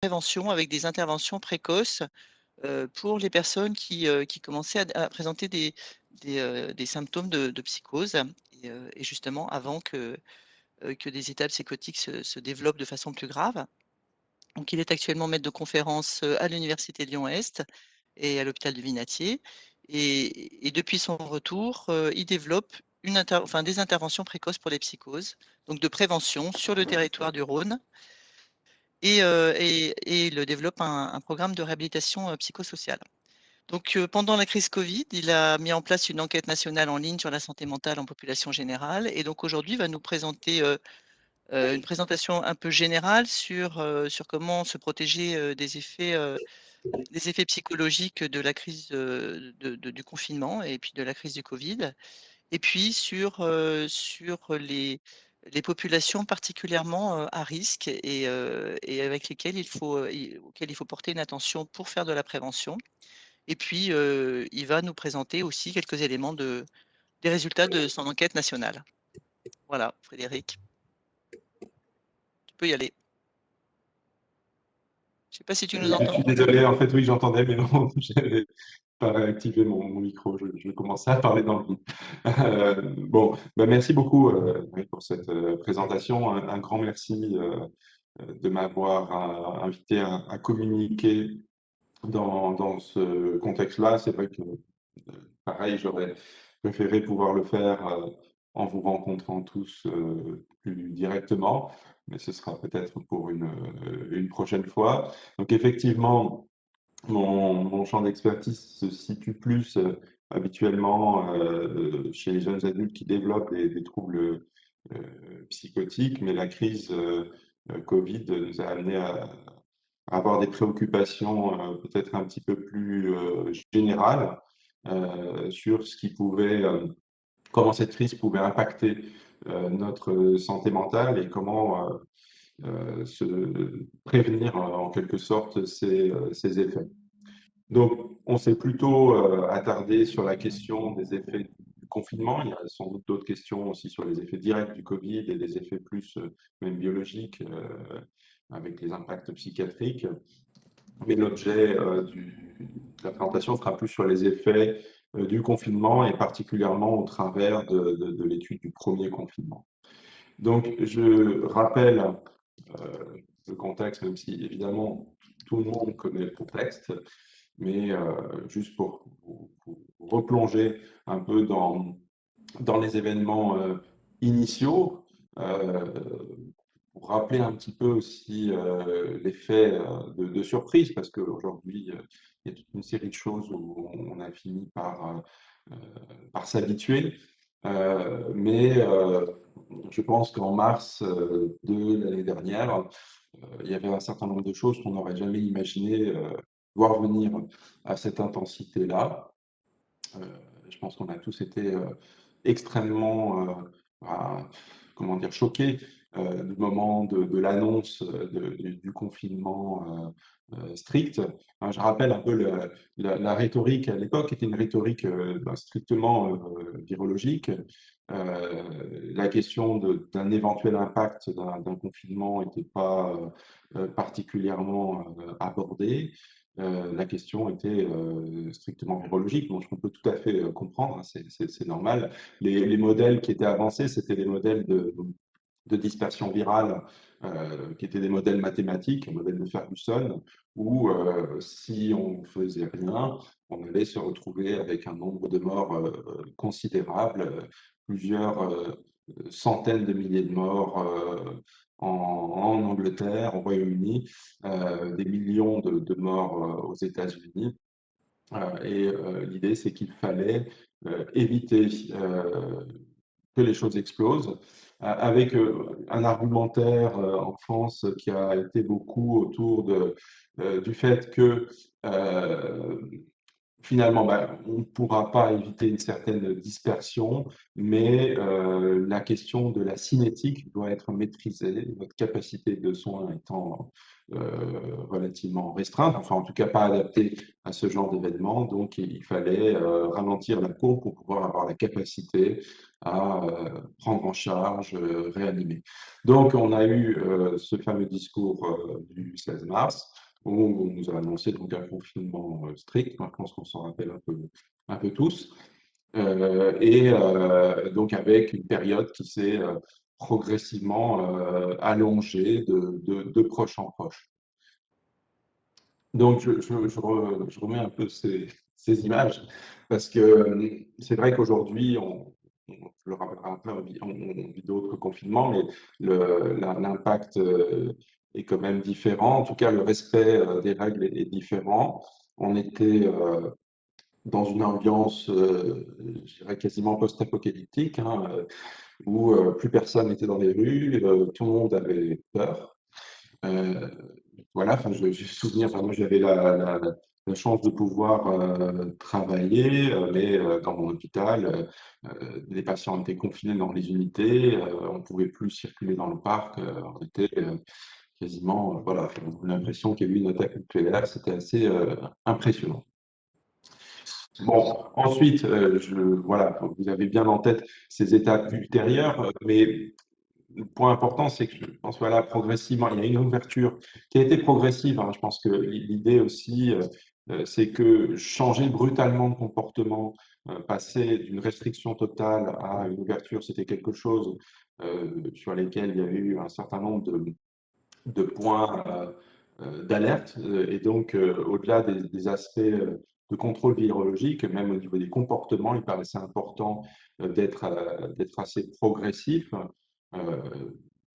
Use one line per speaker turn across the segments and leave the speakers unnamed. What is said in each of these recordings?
prévention avec des interventions précoces, pour les personnes qui commençaient à présenter des symptômes de psychose et justement avant que des étapes psychotiques se développent de façon plus grave. Donc il est actuellement maître de conférences, à l'université Lyon-Est et à l'hôpital de Vinatier et depuis son retour, il développe des interventions précoces pour les psychoses, donc de prévention sur le territoire du Rhône et il développe un programme de réhabilitation, psychosociale. Donc, pendant la crise Covid, il a mis en place une enquête nationale en ligne sur la santé mentale en population générale et donc aujourd'hui, il va nous présenter, une présentation un peu générale sur comment se protéger, des effets psychologiques de la crise, du confinement et puis de la crise du Covid et puis sur les populations particulièrement, à risque et avec lesquelles auxquelles il faut porter une attention pour faire de la prévention. Et puis, il va nous présenter aussi quelques éléments des résultats de son enquête nationale. Voilà, Frédéric, tu peux y aller. Je ne sais pas si tu nous
Je
entends?
suis désolé, en fait, oui, j'entendais, mais non, j'avais pas réactivé mon micro. Je commençais à parler dans le vide. Bon, bah, merci beaucoup oui, pour cette présentation. Un grand merci de m'avoir invité à communiquer dans ce contexte-là. C'est vrai que, pareil, j'aurais préféré pouvoir le faire en vous rencontrant tous plus directement, mais ce sera peut-être pour une prochaine fois. Donc effectivement, mon champ d'expertise se situe plus habituellement chez les jeunes adultes qui développent des troubles psychotiques, mais la crise Covid nous a amené à avoir des préoccupations peut-être un petit peu plus générales sur ce qui pouvait, comment cette crise pouvait impacter notre santé mentale et comment se prévenir en quelque sorte ces effets. Donc, on s'est plutôt attardé sur la question des effets du confinement. Il y a sans doute d'autres questions aussi sur les effets directs du Covid et des effets plus même biologiques avec les impacts psychiatriques. Mais l'objet de la présentation sera plus sur les effets du confinement et particulièrement au travers de l'étude du premier confinement. Donc, je rappelle le contexte, même si évidemment tout le monde connaît le contexte, mais juste pour vous replonger un peu dans les événements initiaux, euh, pour rappeler un petit peu aussi l'effet de surprise, parce qu'aujourd'hui, il y a toute une série de choses où on a fini euh, par s'habituer. Mais je pense qu'en mars de l'année dernière, il y avait un certain nombre de choses qu'on n'aurait jamais imaginé voir venir à cette intensité-là. Euh, je pense qu'on a tous été extrêmement, ah, comment dire, choqués du moment de l'annonce du confinement strict. Je rappelle un peu la rhétorique à l'époque était une rhétorique strictement virologique. La question d'un éventuel impact d'un confinement n'était pas particulièrement abordée. La question était strictement virologique, donc on peut tout à fait comprendre, hein, c'est normal. Les modèles qui étaient avancés, c'était des modèles de dispersion virale, qui étaient des modèles mathématiques, un modèle de Ferguson, où si on ne faisait rien, on allait se retrouver avec un nombre de morts considérable, plusieurs centaines de milliers de morts en Angleterre, au Royaume-Uni, des millions de morts aux États-Unis. Et l'idée, c'est qu'il fallait éviter que les choses explosent, avec un argumentaire en France qui a été beaucoup autour du fait que euh, finalement, on ne pourra pas éviter une certaine dispersion, mais la question de la cinétique doit être maîtrisée, notre capacité de soin étant relativement restreinte, enfin en tout cas pas adaptée à ce genre d'événement. Donc il fallait ralentir la courbe pour pouvoir avoir la capacité à prendre en charge, réanimer. Donc, on a eu ce fameux discours du 16 mars où on nous a annoncé donc un confinement strict. Je pense qu'on s'en rappelle un peu tous. Donc avec une période qui s'est progressivement allongée de proche en proche. Donc je remets un peu ces images parce que c'est vrai qu'aujourd'hui, je le rappellerai après, on vit d'autres confinements, mais l'impact est quand même différent. En tout cas, le respect des règles est différent. On était dans une ambiance, je dirais quasiment post-apocalyptique, hein, où plus personne n'était dans les rues, tout le monde avait peur. Euh, voilà, enfin, j'ai souvenir, enfin, moi j'avais la chance de pouvoir travailler, mais dans mon hôpital, les patients étaient confinés dans les unités, on ne pouvait plus circuler dans le parc, on était quasiment, voilà, on a l'impression qu'il y a eu une attaque nucléaire, c'était assez impressionnant. Bon, ensuite, voilà, vous avez bien en tête ces étapes ultérieures, mais le point important, c'est que je pense, voilà, progressivement, il y a une ouverture qui a été progressive, hein. Je pense que l'idée aussi, c'est que changer brutalement de comportement, passer d'une restriction totale à une ouverture, c'était quelque chose sur lesquels il y a eu un certain nombre de points d'alerte. Et donc, au-delà des aspects de contrôle virologique, même au niveau des comportements, il paraissait important d'être assez progressif. Euh,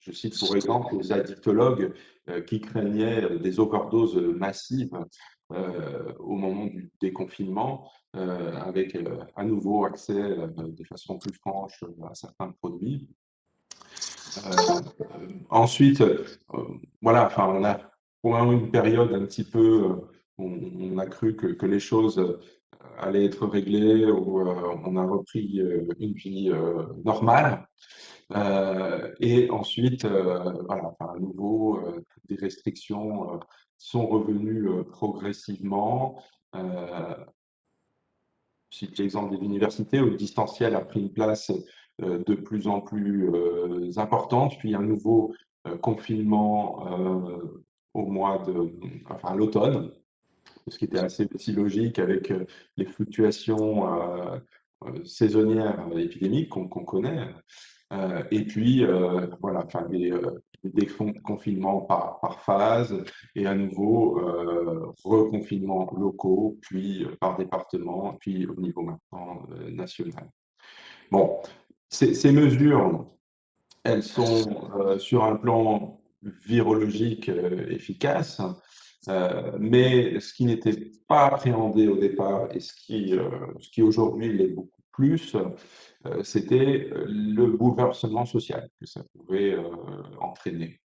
je cite pour exemple les addictologues qui craignaient des overdoses massives au moment du déconfinement, avec à nouveau accès de façon plus franche à certains produits. Ensuite, voilà, enfin, on a pendant une période un petit peu, on a cru que les choses allaient être réglées, où on a repris une vie normale. Et ensuite, voilà, enfin, à nouveau, des restrictions sont revenues progressivement. Euh, je cite l'exemple des universités où le distanciel a pris une place de plus en plus importante, puis un nouveau confinement au mois de, enfin à l'automne, ce qui était assez aussi logique avec les fluctuations saisonnières épidémiques qu'on connaît. Et puis, voilà, enfin, des confinements par phase et à nouveau reconfinements locaux, puis par département, puis au niveau maintenant national. Bon, ces mesures, elles sont sur un plan virologique efficaces, mais ce qui n'était pas appréhendé au départ et ce qui aujourd'hui l'est beaucoup plus, c'était le bouleversement social que ça pouvait entraîner.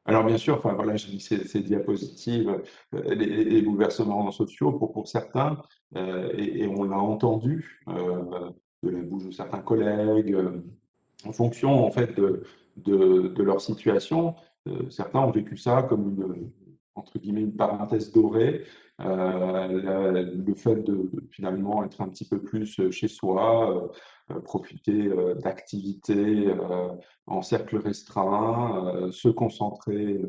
Alors bien sûr, enfin voilà, j'ai mis ces diapositives, les bouleversements sociaux pour certains, et on l'a entendu de la bouche de certains collègues, en fonction en fait de leur situation. Certains ont vécu ça comme une, entre guillemets, une parenthèse dorée, le fait de finalement être un petit peu plus chez soi, profiter d'activités en cercle restreint, se concentrer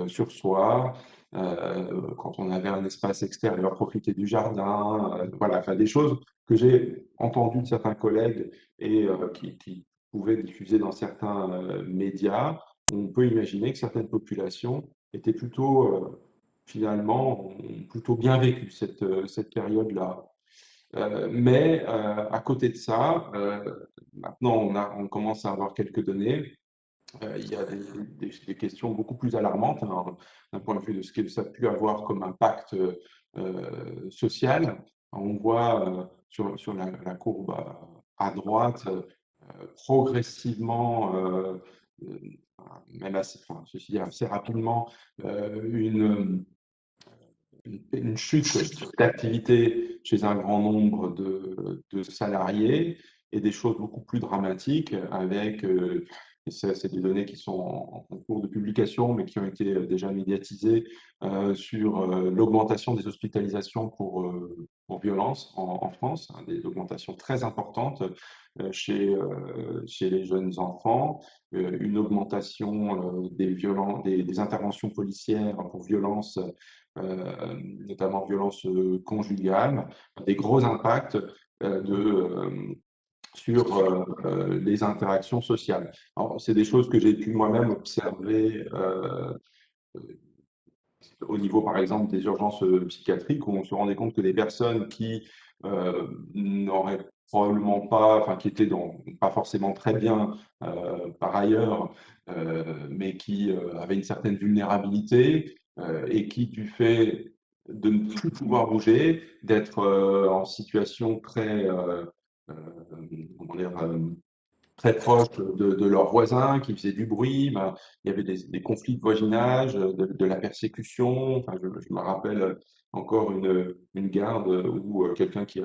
sur soi. Quand on avait un espace extérieur, profiter du jardin, voilà, enfin, des choses que j'ai entendues de certains collègues et qui pouvaient diffuser dans certains médias. On peut imaginer que certaines populations étaient plutôt, finalement, ont plutôt bien vécu cette période-là. Mais à côté de ça, maintenant on commence à avoir quelques données. Il y a des questions beaucoup plus alarmantes hein, d'un point de vue de ce que ça a pu avoir comme impact social. On voit sur la courbe à droite progressivement, euh, même assez, enfin, ceci dit, assez rapidement, une chute d'activité chez un grand nombre de salariés et des choses beaucoup plus dramatiques avec et ça, c'est des données qui sont en cours de publication, mais qui ont été déjà médiatisées, sur l'augmentation des hospitalisations pour violence en France, hein, des augmentations très importantes chez les jeunes enfants, une augmentation des interventions policières pour violences, notamment violences conjugales, des gros impacts sur les interactions sociales. Alors, c'est des choses que j'ai pu moi-même observer au niveau, par exemple, des urgences psychiatriques, où on se rendait compte que des personnes qui n'auraient probablement pas, enfin, qui étaient pas forcément très bien par ailleurs, mais qui avaient une certaine vulnérabilité et qui, du fait de ne plus pouvoir bouger, d'être en situation euh, comment dire, très proches de leurs voisins qui faisaient du bruit. Ben, il y avait des conflits de voisinage, de la persécution. Enfin, je me rappelle encore une garde où quelqu'un qui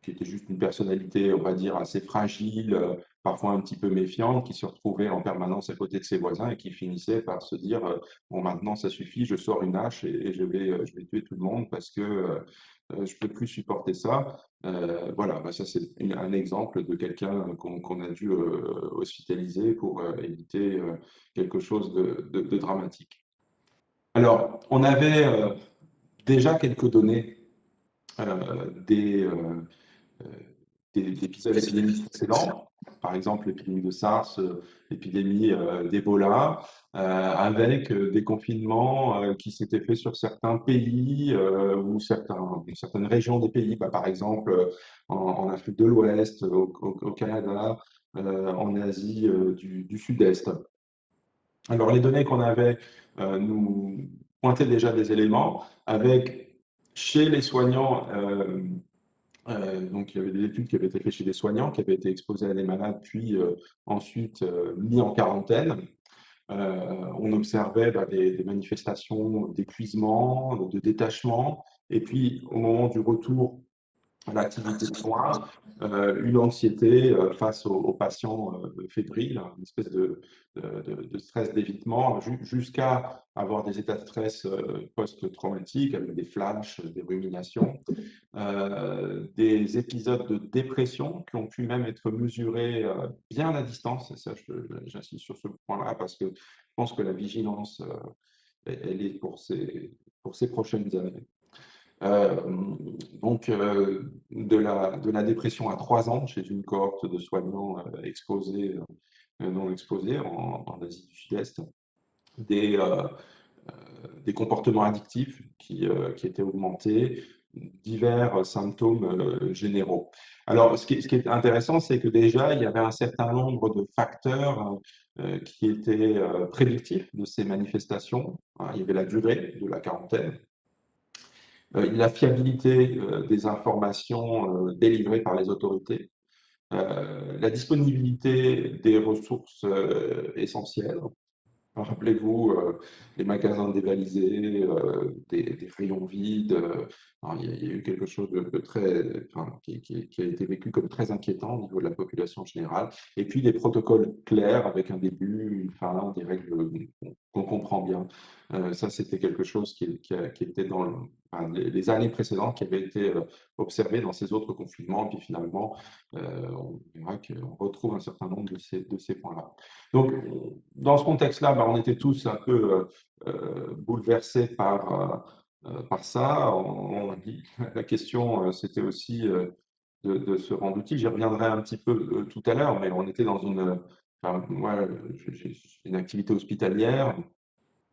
était juste une personnalité, on va dire, assez fragile, parfois un petit peu méfiante, qui se retrouvait en permanence à côté de ses voisins et qui finissait par se dire bon, maintenant ça suffit, je sors une hache et je vais tuer tout le monde parce que je peux plus supporter ça. Voilà, bah ça c'est un exemple de quelqu'un qu'on a dû hospitaliser pour éviter quelque chose de dramatique. Alors, on avait déjà quelques données des, euh, d'épisodes épidémiques précédents, par exemple l'épidémie de SARS, l'épidémie d'Ebola, avec des confinements qui s'étaient faits sur certains pays ou certaines régions des pays, bah, par exemple en Afrique de l'Ouest, au Canada, en Asie du Sud-Est. Alors les données qu'on avait nous pointaient déjà des éléments avec chez les soignants donc, il y avait des études qui avaient été faites chez des soignants, qui avaient été exposés à des malades, puis ensuite mis en quarantaine. On observait bah, des manifestations d'épuisement, de détachement, et puis au moment du retour à l'activité de soins, une anxiété face aux patients fébriles, hein, une espèce de stress d'évitement, jusqu'à avoir des états de stress post-traumatiques avec des flashs, des ruminations, des épisodes de dépression qui ont pu même être mesurés bien à distance, et ça j'insiste sur ce point-là parce que je pense que la vigilance, elle est pour ces prochaines années. Euh, donc, de la dépression à 3 ans chez une cohorte de soignants exposés, non exposés en Asie du Sud-Est, des, euh, des comportements addictifs qui étaient augmentés, divers symptômes généraux. Alors, ce qui est intéressant, c'est que déjà, il y avait un certain nombre de facteurs qui étaient prédictifs de ces manifestations, hein. Il y avait la durée de la quarantaine, la fiabilité des informations délivrées par les autorités, la disponibilité des ressources essentielles. Rappelez-vous, les magasins dévalisés, des rayons vides. Alors, il y a eu quelque chose de très, enfin, qui a été vécu comme très inquiétant au niveau de la population générale. Et puis des protocoles clairs avec un début, une fin, des règles qu'on comprend bien. Ça, c'était quelque chose qui était dans enfin, les années précédentes, qui avait été observé dans ces autres confinements. Et puis finalement, on verra qu'on retrouve un certain nombre de ces points-là. Donc, dans ce contexte-là, bah, on était tous un peu bouleversés par ça. La question, c'était aussi de se rendre utile. J'y reviendrai un petit peu tout à l'heure, mais on était dans enfin, moi, j'ai une activité hospitalière,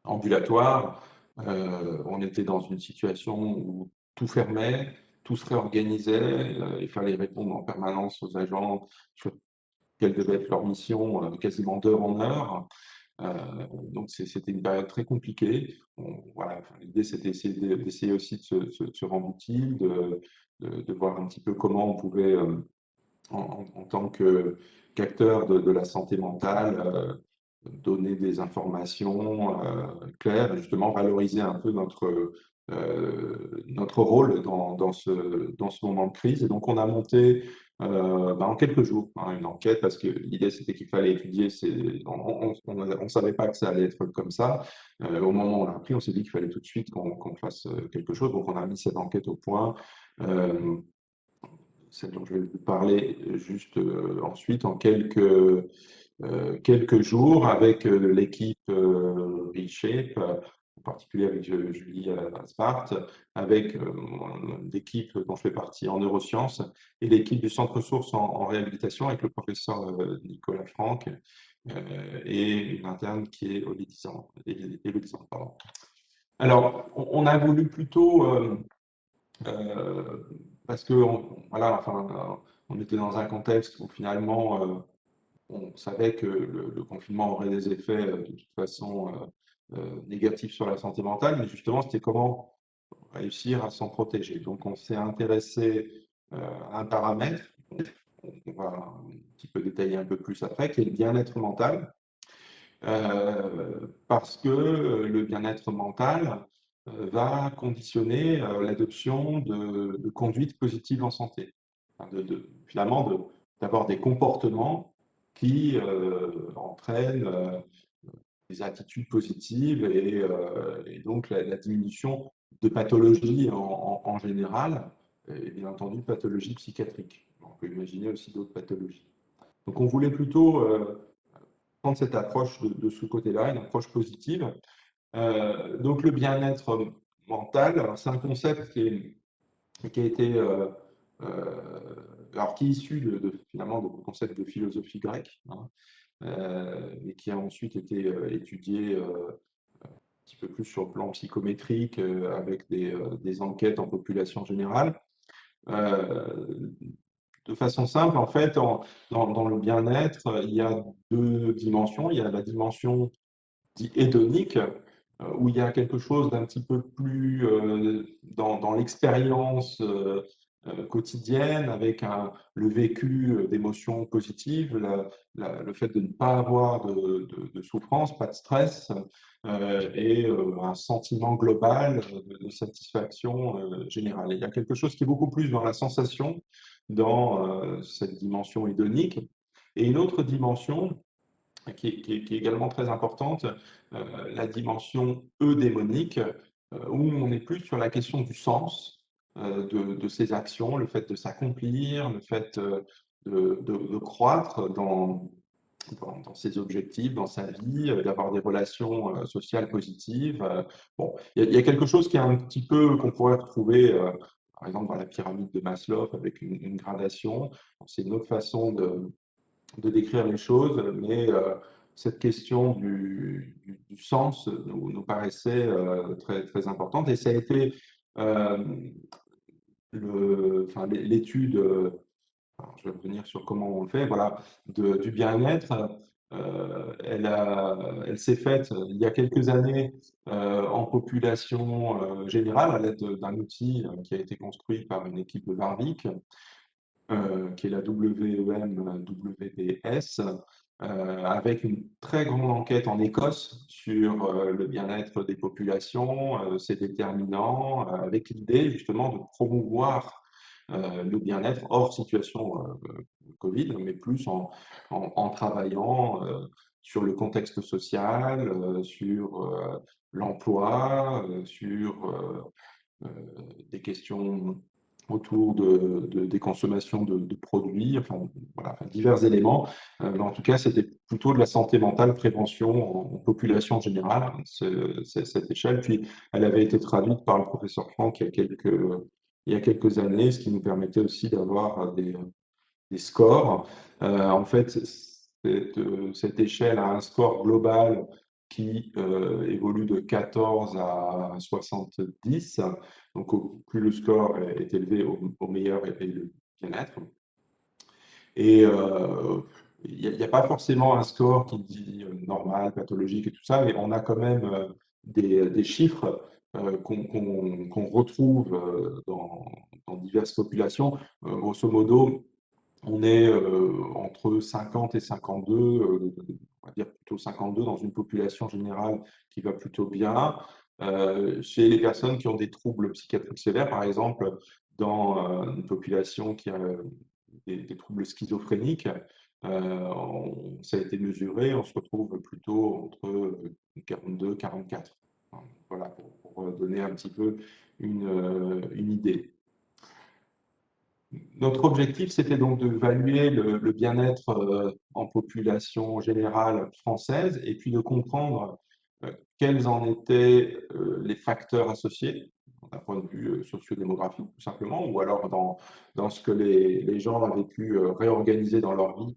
ambulatoire. On était dans une situation où tout fermait, tout se réorganisait. Il fallait répondre en permanence aux agents sur quelle devait être leur mission, quasiment d'heure en heure. Donc c'était une période très compliquée. Voilà, enfin, l'idée c'était d'essayer aussi de se rendre utile, de voir un petit peu comment on pouvait, en tant qu'acteur de la santé mentale, donner des informations claires et justement valoriser un peu notre rôle dans ce moment de crise. Et donc on a monté en quelques jours, hein, une enquête, parce que l'idée c'était qu'il fallait étudier, on savait pas que ça allait être comme ça. Au moment où on l'a appris, on s'est dit qu'il fallait tout de suite qu'on fasse quelque chose, donc on a mis cette enquête au point. Euh, Celle dont je vais vous parler juste ensuite, en quelques jours, avec l'équipe ReShape, en particulier avec Julie Aspart, avec l'équipe dont je fais partie en neurosciences et l'équipe du Centre Ressources en réhabilitation avec le professeur Nicolas Franck et une interne qui est Élodie Zan, pardon. Alors, on a voulu plutôt euh, parce que voilà, enfin, on était dans un contexte où finalement on savait que le confinement aurait des effets de toute façon négatifs sur la santé mentale, mais justement c'était comment réussir à s'en protéger. Donc on s'est intéressé à un paramètre, on va un petit peu détailler un peu plus après, qui est le bien-être mental. Parce que le bien-être mental va conditionner l'adoption de conduites positives en santé. Enfin, finalement, d'avoir des comportements qui entraînent des attitudes positives et donc la diminution de pathologies en général, et bien entendu de pathologies psychiatriques. On peut imaginer aussi d'autres pathologies. Donc on voulait plutôt prendre cette approche de ce côté-là, une approche positive. Donc le bien-être mental, c'est un concept qui a été alors qui est issu finalement de concepts de philosophie grecque, hein, mais qui a ensuite été étudié un petit peu plus sur le plan psychométrique avec des enquêtes en population générale. Euh, de façon simple, en fait, dans le bien-être, il y a deux dimensions. Il y a la dimension dit hédonique, où il y a quelque chose d'un petit peu plus dans l'expérience quotidienne, avec le vécu d'émotions positives, le fait de ne pas avoir de souffrance, pas de stress, et un sentiment global de satisfaction générale. Et il y a quelque chose qui est beaucoup plus dans la sensation, dans cette dimension hédonique, et une autre dimension qui est également très importante, la dimension eudémonique, où on est plus sur la question du sens de ses actions, le fait de s'accomplir, le fait de croître dans ses objectifs, dans sa vie, d'avoir des relations sociales positives. Bon, il y a quelque chose qui est un petit peu qu'on pourrait retrouver, par exemple, dans la pyramide de Maslow, avec une gradation. C'est une autre façon de décrire les choses, mais cette question du sens nous paraissait très, très importante. Et ça a été enfin, l'étude, je vais revenir sur comment on le fait, voilà, du bien-être. Elle s'est faite il y a quelques années en population générale à l'aide d'un outil qui a été construit par une équipe de Warwick, qui est la WEM-WPS, avec une très grande enquête en Écosse sur le bien-être des populations, ses déterminants, avec l'idée justement de promouvoir le bien-être hors situation Covid, mais plus en travaillant sur le contexte social, sur l'emploi, sur euh, des questions autour des consommations de produits, enfin, voilà, enfin, divers éléments. Mais en tout cas, c'était plutôt de la santé mentale, prévention en population générale, cette échelle. Puis, elle avait été traduite par le professeur Franck il y a quelques années, ce qui nous permettait aussi d'avoir des scores. En fait, cette échelle a un score global qui évolue de 14 à 70. Donc, plus le score est élevé, au meilleur est le bien-être. Et il n'y a pas forcément un score qui dit normal, pathologique et tout ça, mais on a quand même des chiffres qu'on retrouve dans diverses populations. Grosso modo, on est entre 50 et 52, on va dire plutôt 52 dans une population générale qui va plutôt bien. Chez les personnes qui ont des troubles psychiatriques sévères, par exemple, dans une population qui a des troubles schizophréniques, ça a été mesuré, on se retrouve plutôt entre 42 et 44. Voilà, pour donner un petit peu une idée. Notre objectif, c'était donc d'évaluer le bien-être en population générale française et puis de comprendre quels en étaient les facteurs associés d'un point de vue sociodémographique tout simplement, ou alors dans ce que les gens avaient pu réorganiser dans leur vie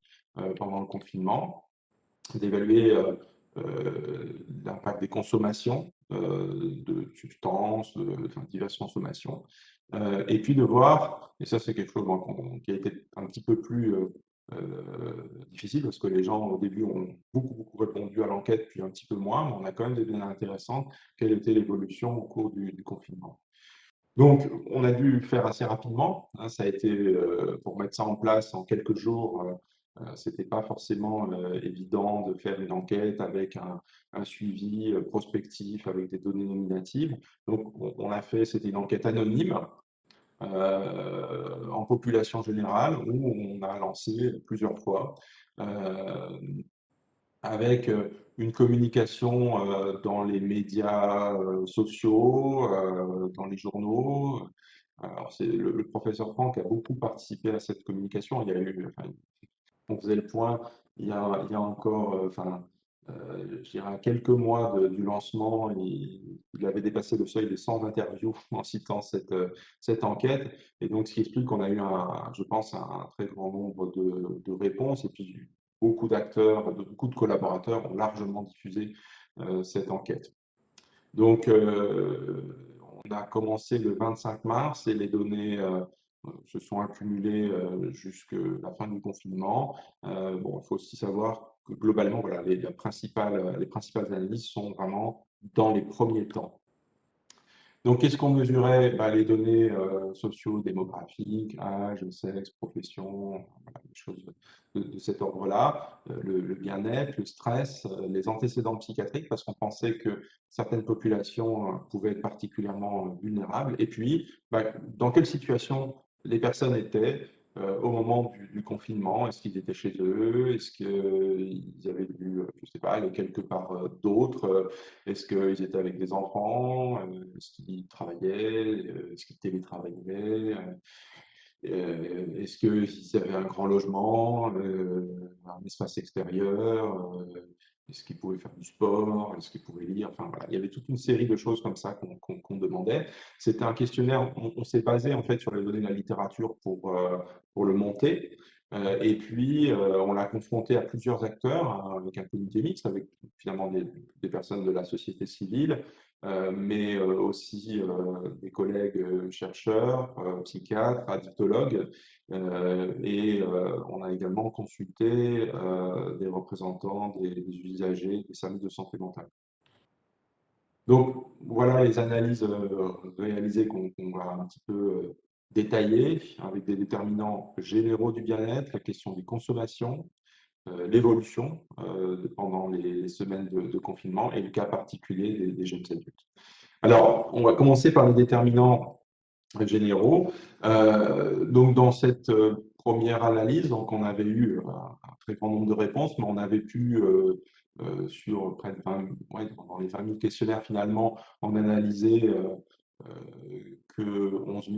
pendant le confinement, d'évaluer l'impact des consommations de substances, enfin, diverses consommations, et puis de voir, et ça c'est quelque chose qui a été un petit peu plus difficile parce que les gens au début ont beaucoup répondu à l'enquête, puis un petit peu moins, mais on a quand même des données intéressantes, quelle était l'évolution au cours du confinement. Donc, on a dû faire assez rapidement, hein, ça a été, pour mettre ça en place en quelques jours, c'était pas forcément évident de faire une enquête avec un suivi prospectif, avec des données nominatives. Donc, on a fait, c'était une enquête anonyme en population générale, où on a lancé plusieurs fois, avec une communication dans les médias sociaux, dans les journaux. Alors, c'est le professeur Franck a beaucoup participé à cette communication. Il y a eu, enfin, on faisait le point il y a encore, enfin, je dirais à quelques mois du lancement, il avait dépassé le seuil des 100 interviews en citant cette enquête. Et donc, ce qui explique qu'on a eu, je pense, un très grand nombre de réponses. Et puis, beaucoup d'acteurs, beaucoup de collaborateurs ont largement diffusé cette enquête. Donc, on a commencé le 25 mars et les données se sont accumulées jusqu'à la fin du confinement. Bon, il faut aussi savoir que globalement, voilà, les principales analyses sont vraiment dans les premiers temps. Donc, qu'est-ce qu'on mesurait? Bah, les données socio-démographiques, âge, sexe, profession, voilà, des choses de cet ordre-là, le bien-être, le stress, les antécédents psychiatriques, parce qu'on pensait que certaines populations pouvaient être particulièrement vulnérables, et puis bah, dans quelle situation les personnes étaient au moment du confinement. Est-ce qu'ils étaient chez eux? Est-ce qu'ils avaient dû, je ne sais pas, aller quelque part d'autre? Est-ce qu'ils étaient avec des enfants? Est-ce qu'ils travaillaient? Est-ce qu'ils télétravaillaient? Est-ce qu'ils avaient un grand logement, un espace extérieur? Est-ce qu'ils pouvaient faire du sport? Est-ce qu'ils pouvaient lire? Enfin voilà, il y avait toute une série de choses comme ça qu'on demandait. C'était un questionnaire, on s'est basé en fait sur les données de la littérature pour le monter. Et puis, on l'a confronté à plusieurs acteurs, hein, avec un comité mixte, avec finalement des personnes de la société civile, mais aussi des collègues chercheurs, psychiatres, addictologues, et on a également consulté des représentants des usagers des services de santé mentale. Donc voilà les analyses réalisées qu'on va un petit peu détailler, avec des déterminants généraux du bien-être, la question des consommations, l'évolution pendant les semaines de confinement et le cas particulier des jeunes adultes. Alors, on va commencer par les déterminants généraux. Donc, dans cette première analyse, donc, on avait eu un très grand nombre de réponses, mais on avait pu, sur près de 20, ouais, dans les 20 000 questionnaires, finalement, en analyser que 11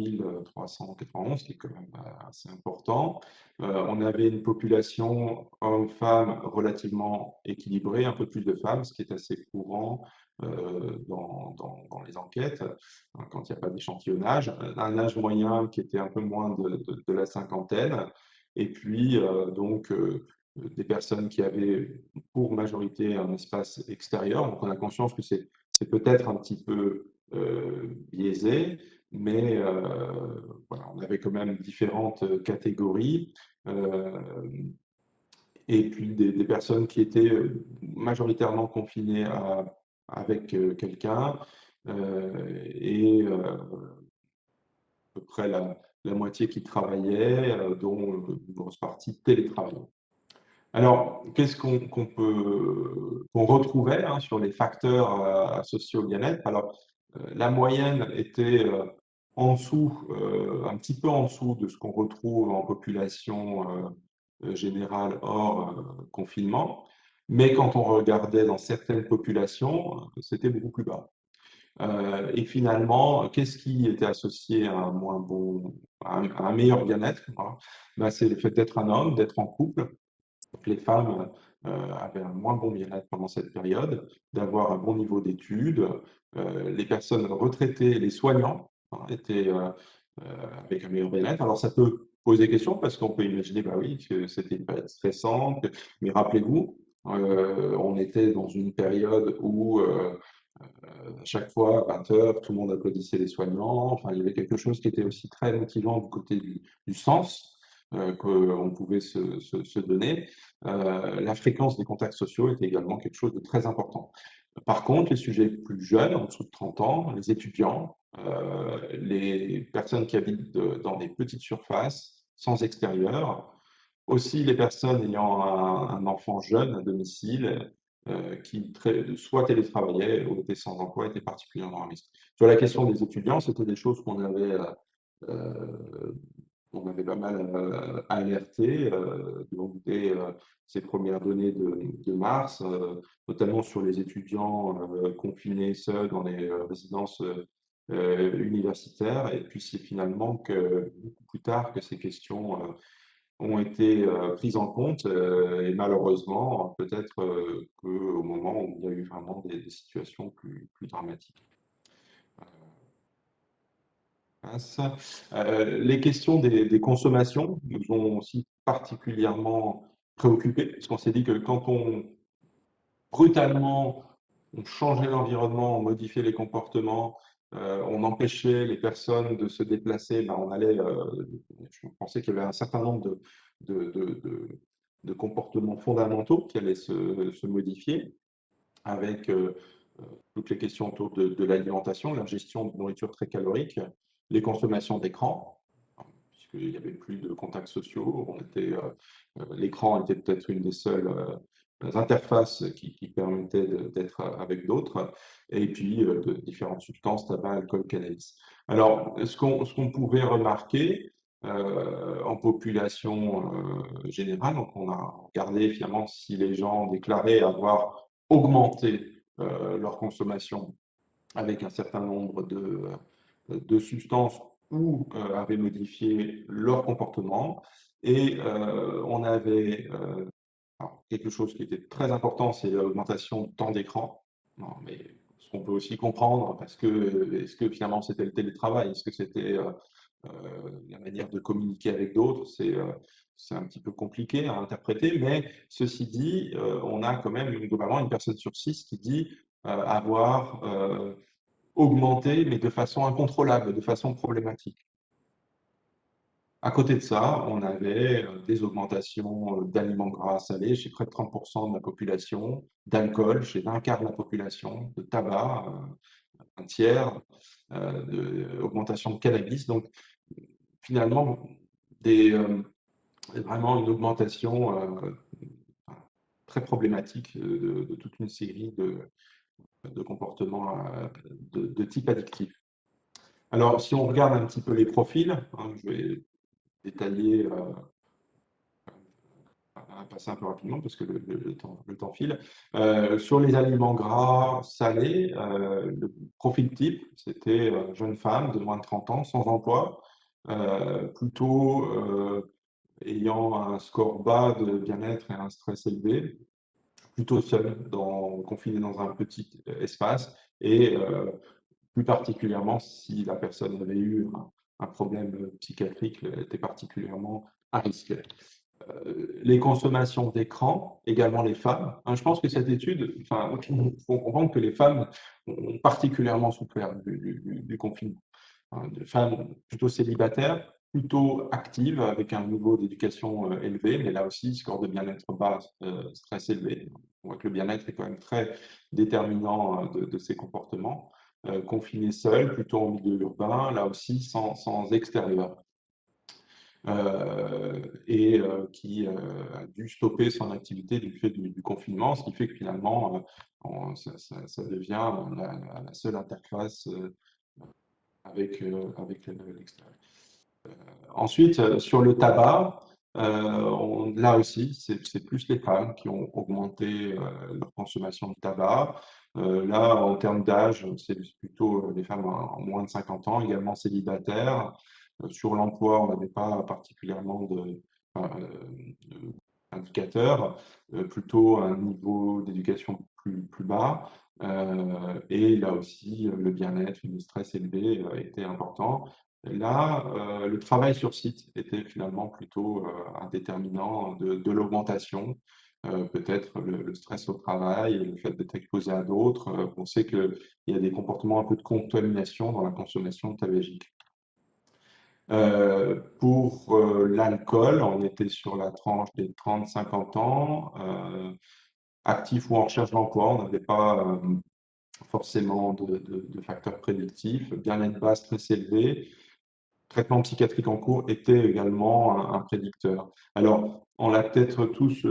391, qui est quand même assez important. On avait une population hommes-femmes relativement équilibrée, un peu plus de femmes, ce qui est assez courant dans les enquêtes, hein, quand il n'y a pas d'échantillonnage. Un âge moyen qui était un peu moins de la cinquantaine, et puis donc des personnes qui avaient pour majorité un espace extérieur. Donc on a conscience que c'est peut-être un petit peu biaisé, mais voilà, on avait quand même différentes catégories. Et puis des personnes qui étaient majoritairement confinées avec quelqu'un, et à peu près la moitié qui travaillait, dont une grosse partie télétravaillait. Alors, qu'est-ce qu'on retrouvait hein, sur les facteurs associés au bien-être? Alors, la moyenne était en dessous, un petit peu en dessous de ce qu'on retrouve en population générale hors confinement. Mais quand on regardait dans certaines populations, c'était beaucoup plus bas. Et finalement, qu'est-ce qui était associé à un moins bon, à un meilleur bien-être? Voilà. Ben, c'est le fait d'être un homme, d'être en couple. Donc les femmes avaient un moins bon bien-être pendant cette période, d'avoir un bon niveau d'études. Les personnes retraitées, les soignants hein, étaient avec un meilleur bien-être. Alors ça peut poser question parce qu'on peut imaginer, bah oui, que c'était une période stressante, mais rappelez-vous, on était dans une période où à chaque fois, à 20 heures, tout le monde applaudissait les soignants. Enfin, il y avait quelque chose qui était aussi très motivant du côté du sens qu'on pouvait se donner. La fréquence des contacts sociaux était également quelque chose de très important. Par contre, les sujets plus jeunes, en dessous de 30 ans, les étudiants, les personnes qui habitent dans des petites surfaces, sans extérieur, aussi les personnes ayant un enfant jeune à domicile, qui soit télétravaillaient ou étaient sans emploi, étaient particulièrement à risque. Sur la question des étudiants, c'était des choses qu'on avait on avait pas mal alerté donc dès ces premières données de mars, notamment sur les étudiants confinés seuls dans les résidences universitaires. Et puis c'est finalement que beaucoup plus tard que ces questions ont été prises en compte et malheureusement peut-être qu'au moment où il y a eu vraiment des situations plus dramatiques. Les questions des consommations nous ont aussi particulièrement préoccupés, parce qu'on s'est dit que quand on brutalement on changeait l'environnement, on modifiait les comportements, on empêchait les personnes de se déplacer, ben on allait, je pensais qu'il y avait un certain nombre de, de, de, de comportements fondamentaux qui allaient se modifier avec toutes les questions autour de l'alimentation, la gestion de nourriture très calorique, les consommations d'écran, puisqu'il n'y avait plus de contacts sociaux. L'écran était peut-être une des seules interfaces qui permettaient d'être avec d'autres, et puis de différentes substances, tabac, alcool, cannabis. Alors, ce qu'on pouvait remarquer en population générale, donc on a regardé finalement si les gens déclaraient avoir augmenté leur consommation avec un certain nombre de substances ou avaient modifié leur comportement. Et on avait quelque chose qui était très important, c'est l'augmentation du temps d'écran. Non, mais ce qu'on peut aussi comprendre, parce que est-ce que finalement c'était le télétravail, est-ce que c'était la manière de communiquer avec d'autres, c'est un petit peu compliqué à interpréter, mais ceci dit, on a quand même globalement une personne sur 6 qui dit avoir augmenté, mais de façon incontrôlable, de façon problématique. À côté de ça, on avait des augmentations d'aliments gras salés chez près de 30% de la population, d'alcool chez un quart de la population, de tabac, un tiers, augmentation de cannabis. Donc, finalement, vraiment une augmentation très problématique de toute une série de comportements de type addictif. Alors, si on regarde un petit peu les profils, hein, je vais détailler, passer un peu rapidement parce que le temps file. Sur les aliments gras salés, le profil type, c'était jeune femme de moins de 30 ans, sans emploi, plutôt ayant un score bas de bien-être et un stress élevé, plutôt seul, confiné dans un petit espace, et plus particulièrement si la personne avait eu un problème psychiatrique, était particulièrement à risque. Les consommations d'écran, également les femmes. Hein, je pense que cette étude, enfin, il faut comprendre que les femmes ont particulièrement souffert du confinement. Hein, de femmes plutôt célibataires, plutôt actives, avec un niveau d'éducation élevé, mais là aussi, score de bien-être bas, stress élevé. On voit que le bien-être est quand même très déterminant de ces comportements. Confinées seules, plutôt en milieu urbain, là aussi sans extérieur. Et qui a dû stopper son activité du fait du confinement, ce qui fait que finalement, ça devient la seule interface avec l'extérieur. Ensuite, sur le tabac, là aussi, c'est plus les femmes qui ont augmenté leur consommation de tabac. Là, en termes d'âge, c'est plutôt les femmes en moins de 50 ans, également célibataires. Sur l'emploi, on n'avait pas particulièrement d'indicateurs, plutôt un niveau d'éducation plus bas. Et là aussi, le bien-être, le stress élevé était important. Là, le travail sur site était finalement plutôt un déterminant de l'augmentation. Peut-être le stress au travail, le fait d'être exposé à d'autres. On sait qu'il y a des comportements un peu de contamination dans la consommation tabagique. Pour l'alcool, on était sur la tranche des 30-50 ans, actifs ou en recherche d'emploi, on n'avait pas forcément de facteurs prédictifs, bien-être bas, stress élevé. Traitement psychiatrique en cours était également un prédicteur. Alors, on l'a peut-être tous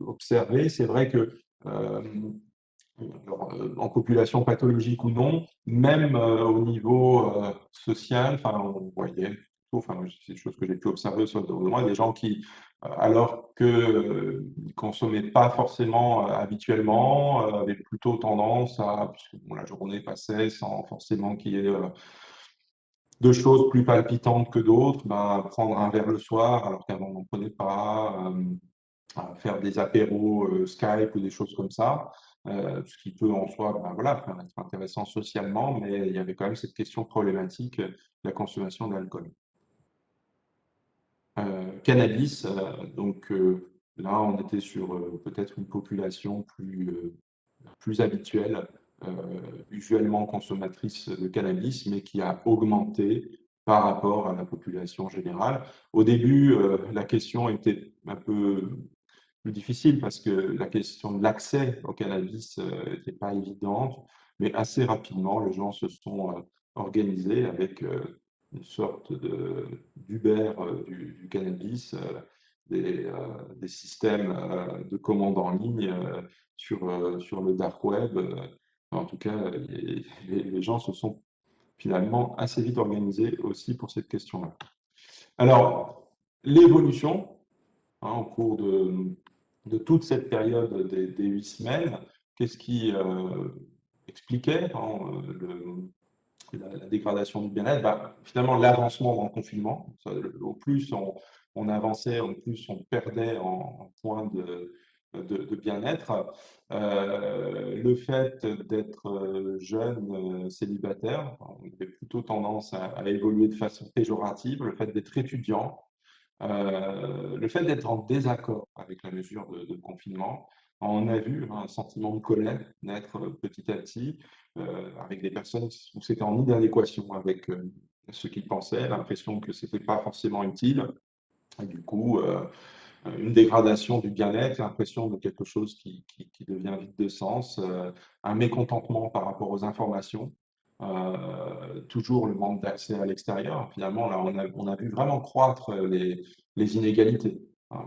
observé, c'est vrai que alors, en population pathologique ou non, même au niveau social, enfin, on voyait, enfin, c'est des choses que j'ai pu observer autour de moi, des gens qui, alors qu'ils ne consommaient pas forcément habituellement, avaient plutôt tendance à, puisque bon, la journée passait sans forcément qu'il y ait de choses plus palpitantes que d'autres, ben, prendre un verre le soir alors qu'avant on n'en prenait pas, à faire des apéros Skype ou des choses comme ça, ce qui peut en soi ben, voilà, être intéressant socialement, mais il y avait quand même cette question problématique de la consommation d'alcool. Cannabis, donc là on était sur peut-être une population plus habituelle, usuellement consommatrice de cannabis, mais qui a augmenté par rapport à la population générale. Au début, la question était un peu plus difficile parce que la question de l'accès au cannabis n'était pas évidente, mais assez rapidement, les gens se sont organisés avec une sorte d'Uber du cannabis, des systèmes de commande en ligne sur le dark web. En tout cas, les gens se sont finalement assez vite organisés aussi pour cette question-là. Alors, l'évolution, au cours de toute cette période des 8 semaines, qu'est-ce qui expliquait la dégradation du bien-être? Bah, finalement, l'avancement dans le confinement. Au plus on avançait, au plus on perdait en points de bien-être. Le fait d'être jeune, célibataire, on avait plutôt tendance à évoluer de façon péjorative. Le fait d'être étudiant, le fait d'être en désaccord avec la mesure de confinement, on a vu un sentiment de colère naître petit à petit, avec des personnes où c'était en inadéquation avec ce qu'ils pensaient, l'impression que ce n'était pas forcément utile. Et du coup, une dégradation du bien-être, l'impression de quelque chose qui devient vide de sens, un mécontentement par rapport aux informations, toujours le manque d'accès à l'extérieur. Finalement, là, on a vu vraiment croître les inégalités hein,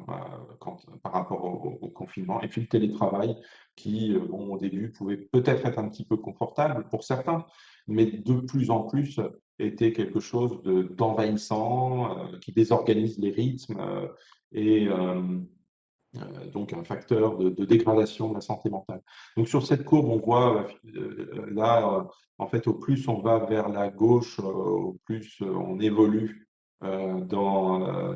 par rapport au confinement. Et puis le télétravail qui, bon, au début, pouvait peut-être être un petit peu confortable pour certains, mais de plus en plus était quelque chose d'envahissant, qui désorganise les rythmes et donc un facteur de dégradation de la santé mentale. Donc sur cette courbe, on voit là, en fait, au plus on va vers la gauche, au plus on évolue dans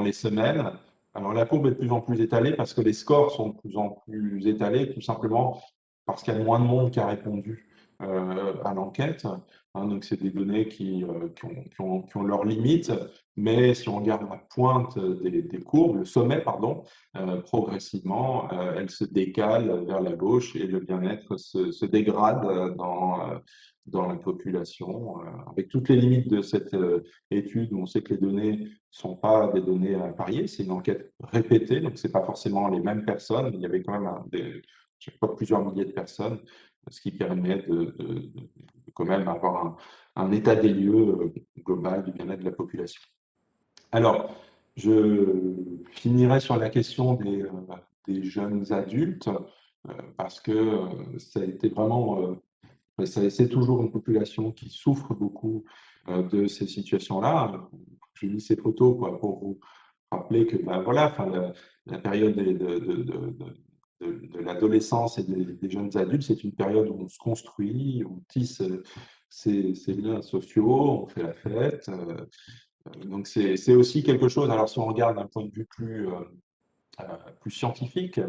les semaines. Alors la courbe est de plus en plus étalée parce que les scores sont de plus en plus étalés, tout simplement parce qu'il y a moins de monde qui a répondu à l'enquête. Hein, donc c'est des données qui ont leurs limites, mais si on regarde la pointe des courbes, le sommet, pardon, progressivement, elle se décale vers la gauche et le bien-être se dégrade dans la population, avec toutes les limites de cette étude où on sait que les données ne sont pas des données à parier, c'est une enquête répétée, donc ce n'est pas forcément les mêmes personnes, il y avait quand même chaque fois plusieurs milliers de personnes, ce qui permet de quand même avoir un état des lieux global du bien-être de la population. Alors, je finirai sur la question des jeunes adultes, parce que ça a été vraiment c'est toujours une population qui souffre beaucoup de ces situations-là. J'ai mis ces photos quoi, pour vous rappeler que ben, voilà, enfin, la période de l'adolescence et des jeunes adultes, c'est une période où on se construit, on tisse ses liens sociaux, on fait la fête. Donc c'est aussi quelque chose, alors si on regarde d'un point de vue euh, plus scientifique,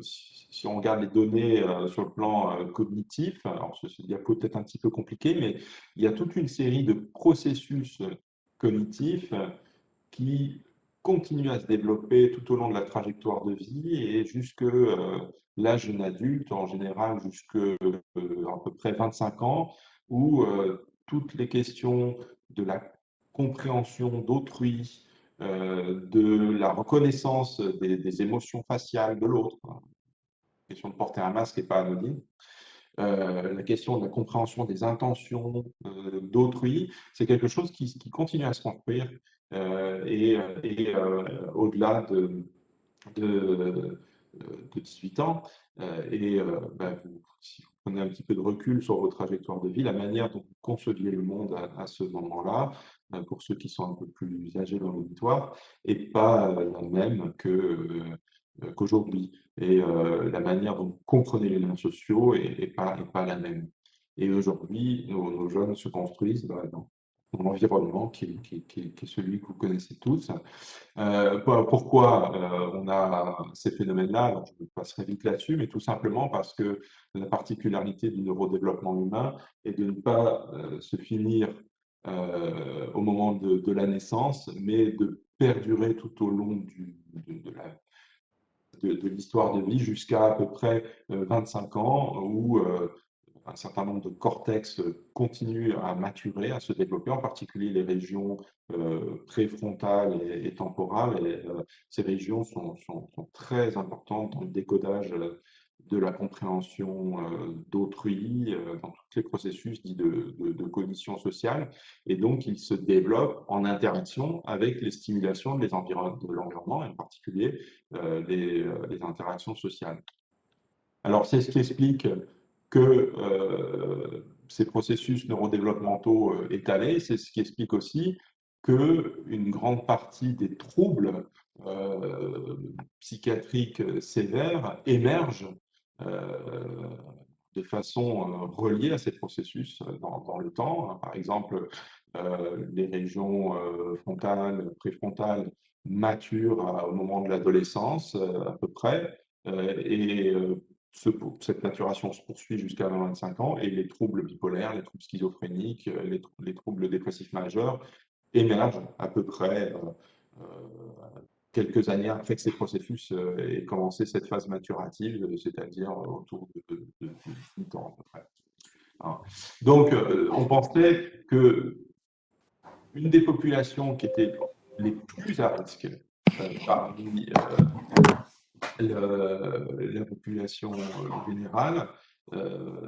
si on regarde les données sur le plan cognitif, alors ce diapo est peut-être un petit peu compliqué, mais il y a toute une série de processus cognitifs qui continue à se développer tout au long de la trajectoire de vie et jusque l'âge d'un adulte, en général jusque à peu près 25 ans, où toutes les questions de la compréhension d'autrui, de la reconnaissance des émotions faciales de l'autre, hein, la question de porter un masque n'est pas anodine, la question de la compréhension des intentions d'autrui, c'est quelque chose qui continue à se construire au-delà de, de 18 ans. Bah, si vous prenez un petit peu de recul sur vos trajectoires de vie, la manière dont vous conceviez le monde à ce moment-là, pour ceux qui sont un peu plus âgés dans l'auditoire, n'est pas la même qu'aujourd'hui. Et la manière dont vous comprenez les liens sociaux n'est pas la même. Et aujourd'hui, nos jeunes se construisent bah, dans un environnement qui est celui que vous connaissez tous. Pourquoi on a ces phénomènes-là? Alors, je passerai vite là-dessus, mais tout simplement parce que la particularité du neurodéveloppement humain est de ne pas se finir au moment de la naissance, mais de perdurer tout au long de l'histoire de vie jusqu'à à peu près 25 ans, où un certain nombre de cortex continuent à maturer, à se développer, en particulier les régions préfrontales et temporales. Et ces régions sont très importantes dans le décodage de la compréhension d'autrui, dans tous les processus dits de cognition sociale. Et donc, ils se développent en interaction avec les stimulations de l'environnement, et en particulier les interactions sociales. Alors, c'est ce qui explique que ces processus neurodéveloppementaux étalés, c'est ce qui explique aussi qu'une grande partie des troubles psychiatriques sévères émergent euh, de façon reliée à ces processus dans le temps. Par exemple, les régions frontales, préfrontales maturent au moment de l'adolescence à peu près, et cette maturation se poursuit jusqu'à 25 ans, et les troubles bipolaires, les troubles schizophréniques, les troubles dépressifs majeurs émergent à peu près quelques années après que ces processus aient commencé cette phase maturative, c'est-à-dire autour de 8 ans à peu près. Hein. Donc, on pensait que une des populations qui étaient les plus à risque parmi la population générale,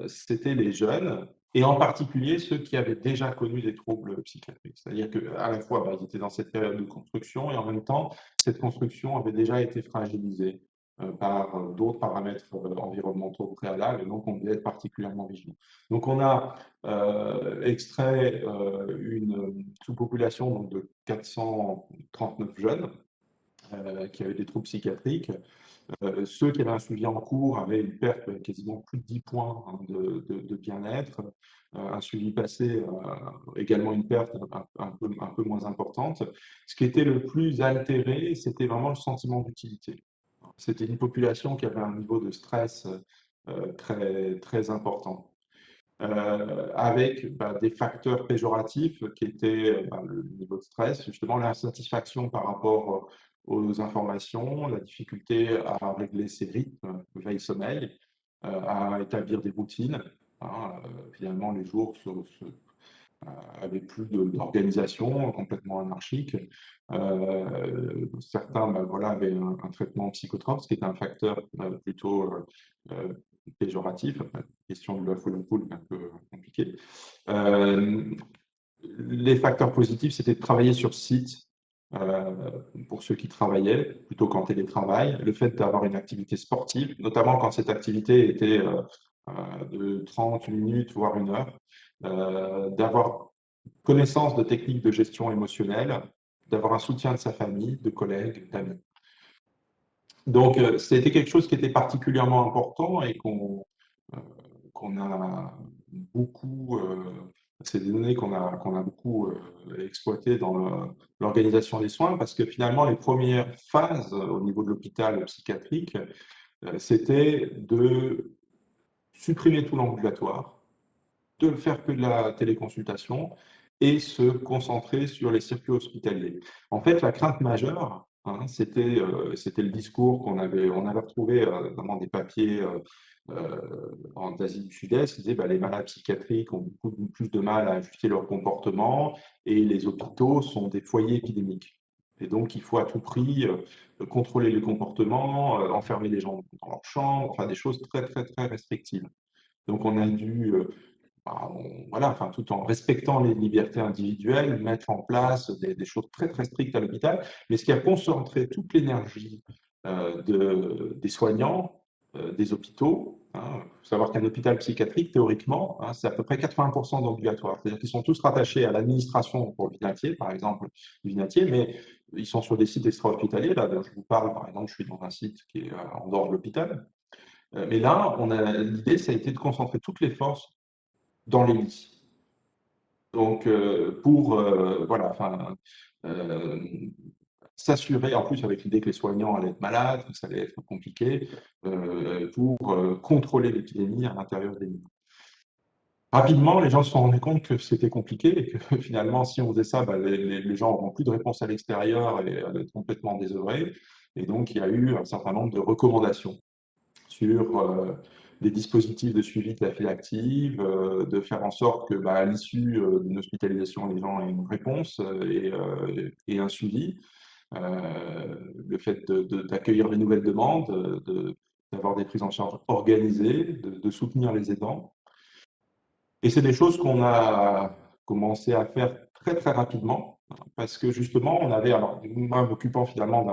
c'était les jeunes, et en particulier ceux qui avaient déjà connu des troubles psychiatriques. C'est-à-dire qu'à la fois, bah, ils étaient dans cette période de construction, et en même temps, cette construction avait déjà été fragilisée par d'autres paramètres environnementaux préalables, et donc on devait être particulièrement vigilant. Donc on a extrait une sous-population donc, de 439 jeunes qui avaient des troubles psychiatriques. Ceux qui avaient un suivi en cours avaient une perte de quasiment plus de 10 points hein, de bien-être. Un suivi passé, également une perte un peu moins importante. Ce qui était le plus altéré, c'était vraiment le sentiment d'utilité. C'était une population qui avait un niveau de stress très important. Avec bah, des facteurs péjoratifs qui étaient bah, le niveau de stress, justement l'insatisfaction par rapport aux informations, la difficulté à régler ses rythmes, veille-sommeil, à établir des routines. Hein, finalement, les jours avaient plus d'organisation, complètement anarchique. Certains bah, voilà, avaient un traitement psychotrope, ce qui est un facteur plutôt euh, péjoratif. Enfin, question de l'œuf ou la poule est un peu compliquée. Les facteurs positifs, c'était de travailler sur site pour ceux qui travaillaient, plutôt qu'en télétravail. Le fait d'avoir une activité sportive, notamment quand cette activité était de 30 minutes, voire 1 heure, d'avoir connaissance de techniques de gestion émotionnelle, d'avoir un soutien de sa famille, de collègues, d'amis. Donc, c'était quelque chose qui était particulièrement important et euh, qu'on a beaucoup, c'est des données qu'on a beaucoup exploitées dans l'organisation des soins parce que finalement, les premières phases au niveau de l'hôpital psychiatrique, c'était de supprimer tout l'ambulatoire, de ne faire que de la téléconsultation et se concentrer sur les circuits hospitaliers. En fait, la crainte majeure, hein, c'était le discours on avait retrouvé dans des papiers en Asie du Sud-Est, qui disaient bah, les malades psychiatriques ont beaucoup plus de mal à ajuster leur comportement et les hôpitaux sont des foyers épidémiques. Et donc, il faut à tout prix contrôler les comportements, enfermer les gens dans leur chambre, enfin des choses très, très, très restrictives. Donc, on a dû voilà, enfin, tout en respectant les libertés individuelles, mettre en place des choses très très strictes à l'hôpital. Mais ce qui a concentré toute l'énergie des soignants, des hôpitaux, hein, il faut savoir qu'un hôpital psychiatrique, théoriquement, hein, c'est à peu près 80% d'ambulatoire. C'est-à-dire qu'ils sont tous rattachés à l'administration pour le Vinatier, par exemple, du Vinatier, mais ils sont sur des sites extra-hospitaliers. Là, je vous parle, par exemple, je suis dans un site qui est en dehors de l'hôpital. Mais là, l'idée, ça a été de concentrer toutes les forces dans les lits. Donc, voilà, enfin, euh, s'assurer, en plus avec l'idée que les soignants allaient être malades, que ça allait être compliqué, pour contrôler l'épidémie à l'intérieur des lits. Rapidement, les gens se sont rendus compte que c'était compliqué et que finalement, si on faisait ça, bah, les gens n'auront plus de réponse à l'extérieur et allaient être complètement désœuvrés. Et donc, il y a eu un certain nombre de recommandations sur des dispositifs de suivi de la file active, de faire en sorte que, bah, à l'issue d'une hospitalisation, les gens aient une réponse et un suivi. Le fait d'accueillir les nouvelles demandes, d'avoir des prises en charge organisées, de soutenir les aidants. Et c'est des choses qu'on a commencé à faire très très rapidement parce que justement, on avait, alors moi m'occupant finalement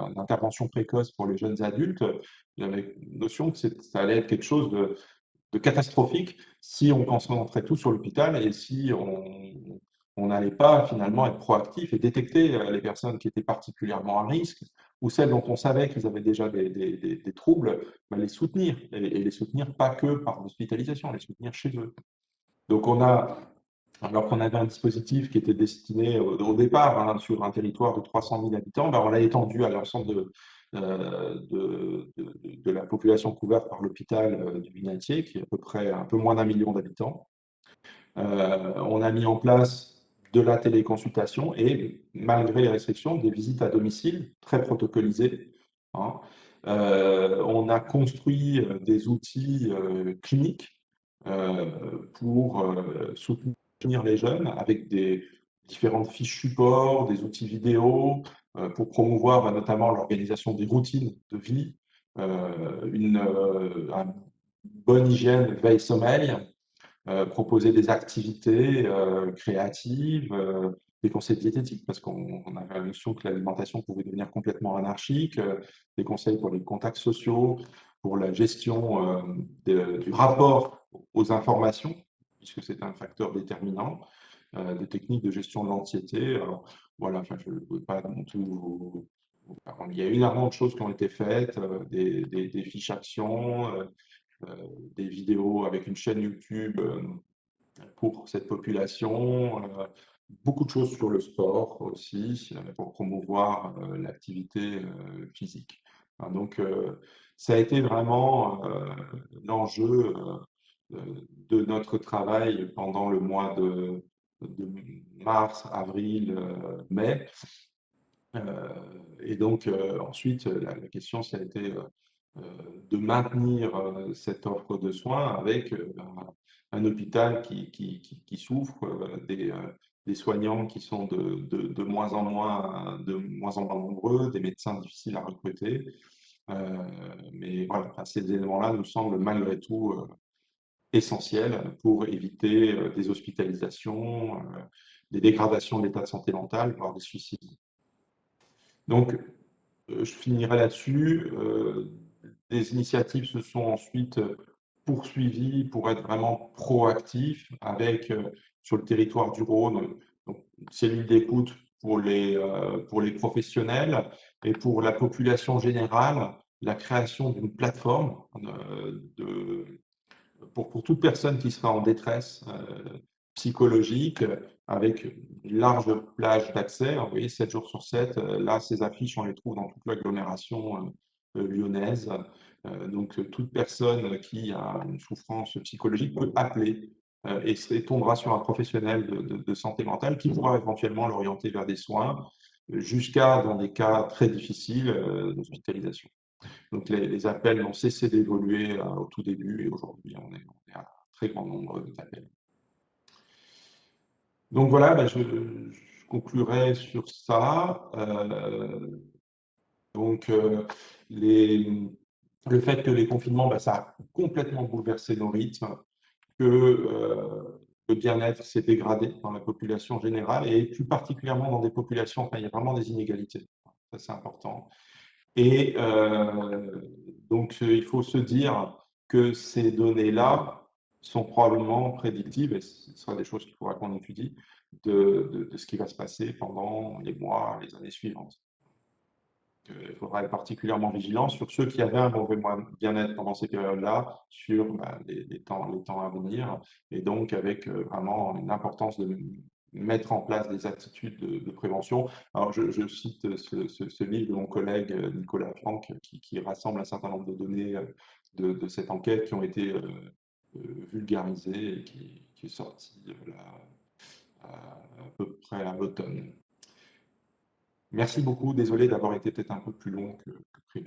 d'intervention précoce pour les jeunes adultes, j'avais une notion que ça allait être quelque chose de catastrophique si on concentrait tout sur l'hôpital et si on n'allait pas finalement être proactif et détecter les personnes qui étaient particulièrement à risque ou celles dont on savait qu'ils avaient déjà des troubles, ben, les soutenir et les soutenir pas que par l'hospitalisation, les soutenir chez eux. Donc alors qu'on avait un dispositif qui était destiné au départ hein, sur un territoire de 300 000 habitants, ben on l'a étendu à l'ensemble de la population couverte par l'hôpital du Vinatier, qui est à peu près un peu moins d'1 million d'habitants. On a mis en place de la téléconsultation et, malgré les restrictions, des visites à domicile très protocolisées. Hein. On a construit des outils cliniques euh, pour soutenir les jeunes avec des différentes fiches support, des outils vidéo, pour promouvoir notamment l'organisation des routines de vie, une bonne hygiène veille-sommeil, proposer des activités créatives, des conseils diététiques, parce qu'on avait la notion que l'alimentation pouvait devenir complètement anarchique, des conseils pour les contacts sociaux, pour la gestion du rapport aux informations, puisque c'est un facteur déterminant, des techniques de gestion de l'anxiété. Alors, voilà, enfin, je ne veux pas non tout. Il y a énormément de choses qui ont été faites, des fiches actions, euh, des vidéos avec une chaîne YouTube pour cette population. Beaucoup de choses sur le sport aussi, pour promouvoir l'activité physique. Hein, donc, ça a été vraiment l'enjeu de notre travail pendant le mois de mars, avril, mai. Et donc, ensuite, la question, ça a été de maintenir cette offre de soins avec un hôpital qui souffre, des soignants qui sont de moins en moins nombreux, des médecins difficiles à recruter. Mais voilà, enfin, ces éléments-là nous semblent malgré tout essentiels pour éviter des hospitalisations, des dégradations de l'état de santé mentale, voire des suicides. Donc, je finirai là-dessus. Des initiatives se sont ensuite poursuivis pour être vraiment proactifs avec, sur le territoire du Rhône, donc une cellule d'écoute pour les professionnels et pour la population générale, la création d'une plateforme, de pour toute personne qui sera en détresse psychologique, avec une large plage d'accès. Vous voyez, 7 jours sur 7, là, ces affiches, on les trouve dans toute l'agglomération lyonnaise. Donc, toute personne qui a une souffrance psychologique peut appeler et tombera sur un professionnel de santé mentale qui pourra éventuellement l'orienter vers des soins, jusqu'à, dans des cas très difficiles, d'hospitalisation. Donc les appels n'ont cessé d'évoluer au tout début et aujourd'hui on est à un très grand nombre d'appels. Donc voilà, bah, je conclurai sur ça. Donc les, le fait que les confinements, bah, ça a complètement bouleversé nos rythmes, que le bien-être s'est dégradé dans la population générale et plus particulièrement dans des populations, enfin, il y a vraiment des inégalités. Ça, c'est important. Et donc, il faut se dire que ces données-là sont probablement prédictives, et ce sera des choses qu'il faudra qu'on étudie, de ce qui va se passer pendant les mois, les années suivantes. Il faudra être particulièrement vigilant sur ceux qui avaient un mauvais bien-être pendant ces périodes-là, sur bah, les temps à venir, et donc avec vraiment une importance de mettre en place des attitudes de prévention. Alors, je cite ce livre de mon collègue Nicolas Franck, qui rassemble un certain nombre de données de cette enquête qui ont été vulgarisées et qui est sorti là, à peu près à l'automne. Merci beaucoup, désolé d'avoir été peut-être un peu plus long que prévu.